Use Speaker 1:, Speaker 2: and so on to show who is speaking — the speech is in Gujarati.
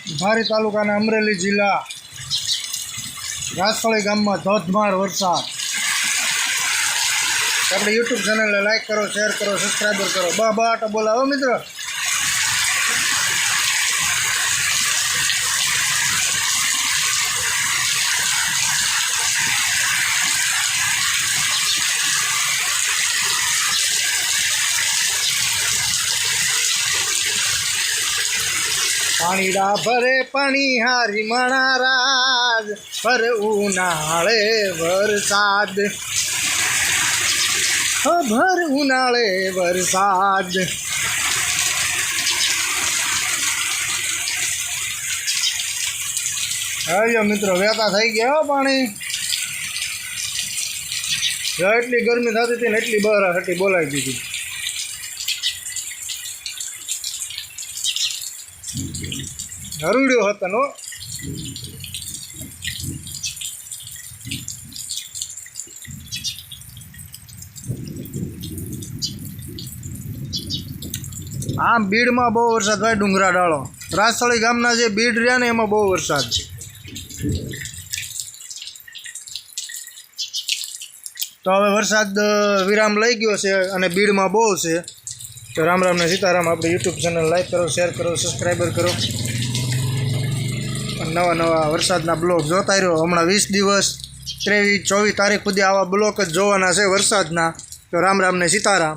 Speaker 1: ધારી તાલુકાના અમરેલી જિલ્લા રાસવાળી ગામમાં ધોધમાર વરસાદ। આપણે યુટ્યુબ ચેનલને લાઈક કરો, શેર કરો, સબસ્ક્રાઈબર કરો। બાટ બોલાવો મિત્રો। પાણીડા ભરે પાણી હારી મણા રાજ ભર ઉનાળે વરસાદ, ભર ઉનાળે વરસાદ। આવ્યો મિત્રો, વેતા થઈ ગયા હો પાણી। એટલી ગરમી થતી હતી ને એટલી બહાર હટી બોલાવી દીધી। હરુડ્યો હતો નો। આમ બીડમાં બહુ વરસાદ ભાઈ, ડુંગરા ડાળો રાસવાળી ગામના જે બીડ રહ્યા ને એમાં બહુ વરસાદ છે। તો હવે વરસાદ વિરામ લઈ ગયો છે અને બીડમાં બહુ છે। તો રામ રામ ને સીતારામ। આપણે યુટ્યુબ ચેનલ લાઈક કરો, શેર કરો, સબસ્ક્રાઈબર કરો। નવા નવા વરસાદના બ્લોગ જોતા રહ્યો। હમણાં 20 દિવસ 23-24 તારીખ સુધી આવા બ્લોગ જ જોવાના છે વરસાદના। તો રામ રામ ને સીતારામ।